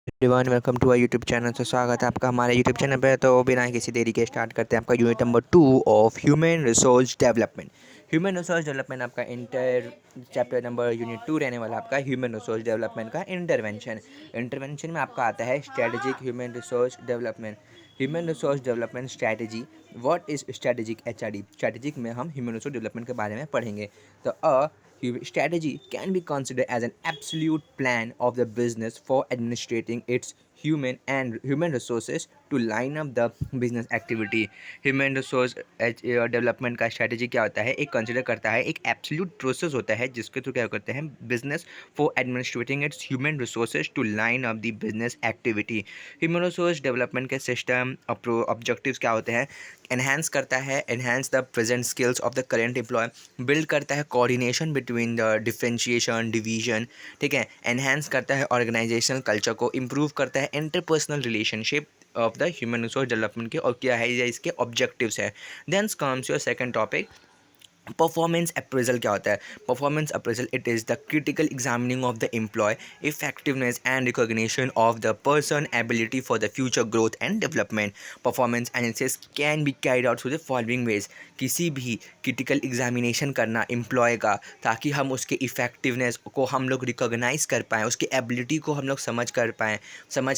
Everyone welcome to our YouTube channel. से स्वागत है आपका हमारे यूट्यूब चैनल पे। तो बिना किसी देरी के स्टार्ट करते हैं आपका unit number 2 of human resource development. Human resource development आपका इंटर चैप्टर नंबर यूनिट 2 रहने वाला आपका ह्यूमन रिसोर्स डेवलपमेंट का इंटरवेंशन में आपका आता है strategic human resource development. Human resource development strategy. What is strategic HRD. Strategic में हम ह्यूमन रिसोर्स डेवलपमेंट के बारे में पढ़ेंगे। तो strategy can be considered as an absolute plan of the business for administrating its human resources to line up the business activity. Human resource development का strategy क्या होता है, एक कंसिडर करता है, एक एब्सोल्यूट प्रोसेस होता है जिसके थ्रू क्या करते हैं business for administrating its human resources to line up the business activity. Human resource development के सिस्टम ऑब्जेक्टिव्स क्या होते हैं, एनहांस करता है, enhance the present skills of the current employee, build करता है coordination between the differentiation division, ठीक है, एनहांस करता है ऑर्गेनाइजेशनल कल्चर को, इम्प्रूव करता है interpersonal relationship of the human resource development के, और क्या है ये इसके ऑब्जेक्टिव्स है। Then comes your second topic, performance appraisal. क्या होता है performance appraisal? It is the critical examining of the employee effectiveness and recognition of the person ability for the future growth and development. Performance analysis can be carried out through the following ways. किसी भी critical examination करना employ का, ताकि हम उसके effectiveness को हम लोग रिकॉग्नाइज कर पाएँ, उसकी एबिलिटी को हम लोग समझ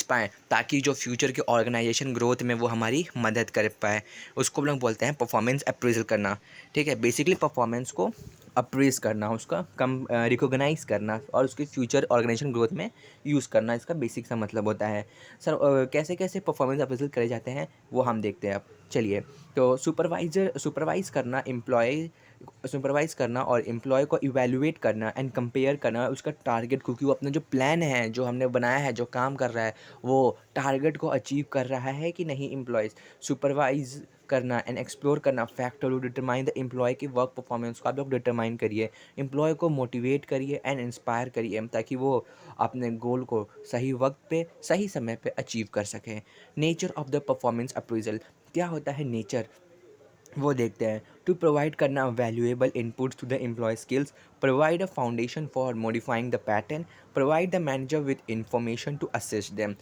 पाएँ, ताकि जो फ्यूचर के ऑर्गेनाइजेशन ग्रोथ में वो हमारी मदद कर पाए, उसको हम लोग बोलते हैं परफॉर्मेंस अप्रेजल करना। ठीक है, बेसिकली परफॉर्मेंस को अप्रेज करना, उसका कम रिकॉग्नाइज करना और उसके फ्यूचर ऑर्गेनाइजेशन ग्रोथ में यूज़ करना, इसका बेसिक सा मतलब होता है। सर कैसे कैसे परफॉर्मेंस अप्रेजल करे जाते हैं वो हम देखते हैं अब। चलिए, तो सुपरवाइज़ करना और एम्प्लॉय को इवैल्यूएट करना एंड कंपेयर करना उसका टारगेट, क्योंकि वो अपना जो प्लान है, जो हमने बनाया है, जो काम कर रहा है, वो टारगेट को अचीव कर रहा है कि नहीं एम्प्लॉयज़। सुपरवाइज करना एंड एक्सप्लोर करना factor to determine the employee की वर्क परफॉर्मेंस को आप लोग डिटरमाइन करिए, एम्प्लॉय को मोटिवेट करिए एंड इंस्पायर करिए, ताकि वो अपने गोल को सही वक्त पे सही समय पे अचीव कर सकें। Nature of the performance appraisal. क्या होता है नेचर, वो देखते हैं। टू प्रोवाइड करना valuable inputs to the employ skills, provide a foundation for modifying the pattern, provide the manager with information to assist them.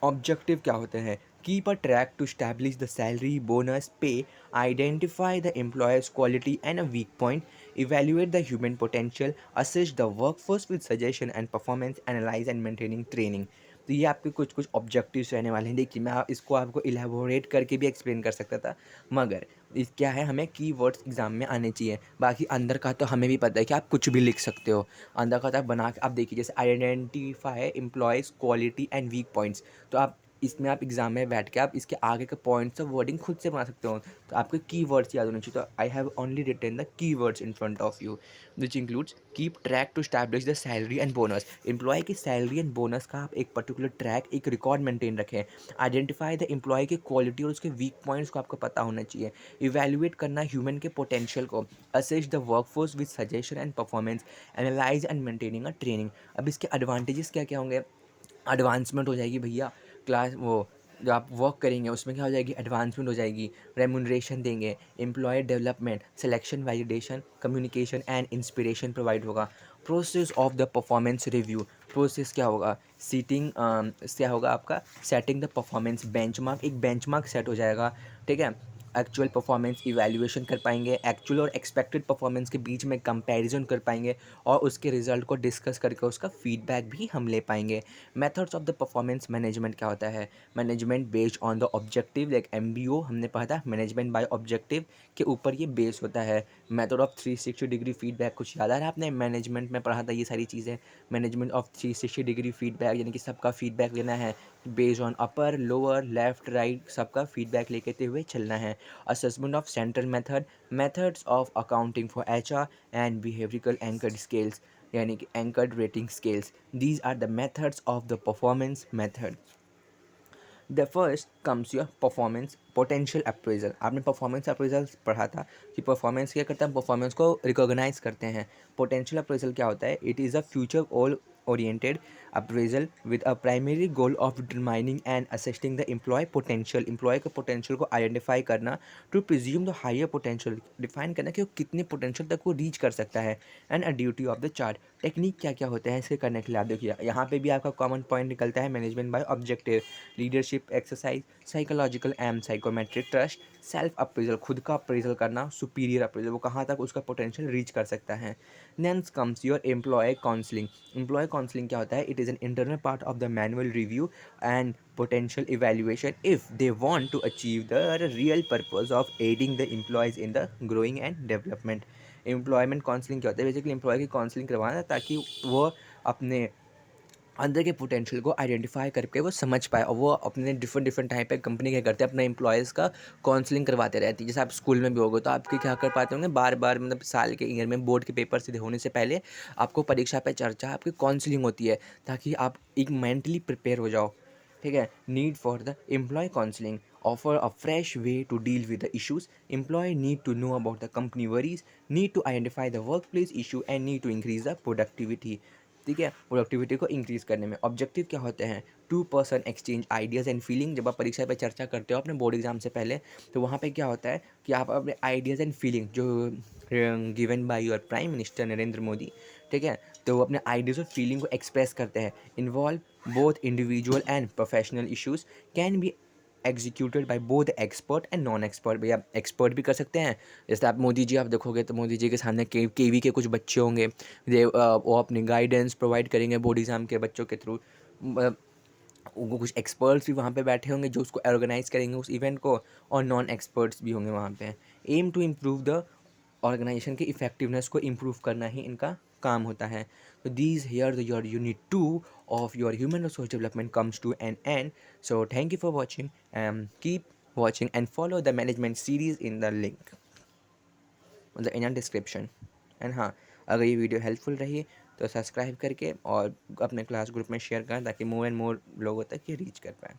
Objective क्या होते हैं, keep a track to establish the salary bonus pay, identify the employers quality and a weak point, evaluate the human potential, assist the workforce with suggestion and performance analyse and maintaining training. तो ये आपके कुछ कुछ objectives रहने वाले हैं। देखिए, इसको आपको इलेबोरेट करके भी एक्सप्लेन कर सकता था, मगर इस क्या है, हमें कीवर्ड्स एग्जाम में आने चाहिए। बाकी अंदर का तो हमें भी पता है कि आप कुछ भी लिख सकते हो। अंदर का तो आप बना के आप देखिए, जैसे identify employees quality and weak points, तो आप इसमें आप एग्जाम में बैठ के आप इसके आगे के पॉइंट्स ऑफ वर्डिंग खुद से बना सकते हो। तो आपके कीवर्ड्स याद होने चाहिए। तो I have only written the keywords in front of you, which includes keep track to establish the salary and bonus. Employee की सैलरी एंड बोनस का आप एक पर्टिकुलर ट्रैक, एक रिकॉर्ड मेंटेन रखें। आइडेंटिफाई द एम्प्लॉय की quality और उसके week points को आपको पता होना चाहिए। इवेल्युएट करना ह्यूमन के पोटेंशियल को, assess the workforce with suggestion and performance, analyse and maintaining a training. अब इसके एडवांटेजेस क्या क्या होंगे, एडवांसमेंट हो जाएगी भैया, क्लास वो जो आप वर्क करेंगे उसमें क्या हो जाएगी, एडवांसमेंट हो जाएगी, रेमुनरेशन देंगे, employ development, selection validation, communication and inspiration provide होगा। Process of the performance review. Process क्या होगा, सीटिंग क्या होगा आपका, सेटिंग द परफॉर्मेंस बेंचमार्क, एक बेंचमार्क सेट हो जाएगा। ठीक है, एक्चुअल परफॉर्मेंस इवैल्यूएशन कर पाएंगे, एक्चुअल और एक्सपेक्टेड परफॉर्मेंस के बीच में कंपैरिजन कर पाएंगे, और उसके रिजल्ट को डिस्कस करके उसका फीडबैक भी हम ले पाएंगे। Methods of the performance management क्या होता है, management based on the objective, like MBO हमने पढ़ा था, मैनेजमेंट बाय ऑब्जेक्टिव के ऊपर ये बेस होता है। मेथड ऑफ 360 डिग्री फीडबैक, कुछ याद आ रहा है आपने, मैनेजमेंट में पढ़ा था ये सारी चीज़ें। मैनेजमेंट ऑफ 360 डिग्री फीडबैक, यानी कि सबका फीडबैक लेना है, based on upper lower left right सबका फीडबैक लेते हुए चलना है। Assessment of central method, methods of accounting for HR and behavioural anchored scales, यानी कि anchored rating scales. These are the methods of the performance method. The first comes your performance potential appraisal. आपने performance appraisal पढ़ा था कि performance क्या करता है, performance को रिकॉग्नाइज करते हैं। पोटेंशियल अप्रेजल क्या होता है, it is a future goal oriented appraisal with a primary goal of determining and assessing the employee potential, employee के potential को identify करना, to presume the higher potential, define करना कि वो कितने potential तक वो reach कर सकता है, and a duty of the chart, technique क्या-क्या होते हैं इसके करने के लिए, आप देखिए यहाँ पे भी आपका कॉमन पॉइंट निकलता है management by objective, leadership exercise, psychological and psychometric trust, self appraisal, खुद का अप्रेजल करना, सुपीरियर अप्रेजल, वो कहाँ तक उसका पोटेंशियल रीच कर सकता है। Next comes your employee counselling. Employee counselling क्या होता है? It is an internal part of the manual review and potential evaluation if they want to achieve the real purpose of aiding the employees in the growing and development। Employment counselling क्या होता है? Basically employ की counselling करवाना ताकि वो अपने अंदर के पोटेंशियल को आइडेंटिफाई करके वो समझ पाए, और वो अपने डिफरेंट डिफरेंट टाइप पे कंपनी क्या करते हैं अपने एम्प्लॉयज़ का काउंसलिंग करवाते रहती है। जैसे आप स्कूल में भी होगे तो आपके क्या कर पाते होंगे, बार बार मतलब साल के ईयर में बोर्ड के पेपर सीधे होने से पहले आपको परीक्षा पे चर्चा, आपकी काउंसलिंग होती है ताकि आप एक मेंटली प्रिपेयर हो जाओ। ठीक है। Need for the employee counselling offer a fresh way to deal with the issues. Employee need to know about the company worries, need to identify the work place issue and need to increase the productivity. ठीक है, productivity को increase करने में objective क्या होते हैं? Two person exchange ideas and feeling. जब आप परीक्षा पे चर्चा करते हो अपने बोर्ड एग्जाम से पहले, तो वहाँ पे क्या होता है कि आप अपने आइडियाज़ एंड फीलिंग जो given by your prime minister Narendra Modi, ठीक है, तो वो अपने आइडियाज़ और फीलिंग को एक्सप्रेस करते हैं। Involve both individual and professional issues, can be executed by both expert and non expert. भैया एक्सपर्ट भी कर सकते हैं, जैसे आप मोदी जी आप देखोगे तो मोदी जी के सामने केवी के कुछ बच्चे होंगे, वो अपनी गाइडेंस प्रोवाइड करेंगे बोर्ड एग्जाम के बच्चों के थ्रू। वो कुछ एक्सपर्ट्स भी वहाँ पे बैठे होंगे जो उसको ऑर्गेनाइज करेंगे उस इवेंट को, और नॉन एक्सपर्ट्स भी होंगे वहाँ पे। Aim to improve the organisation की इफेक्टिवनेस को इम्प्रूव करना ही इनका काम होता है। तो these here your unit 2 of your human resource development comes to an end. So thank you for watching, keep watching and follow the management series in the link, मतलब इन डिस्क्रिप्शन। एंड हाँ, अगर ये video helpful रही तो subscribe करके और अपने class group में शेयर करें ताकि मोर एंड मोर लोगों तक ये रीच कर पाए।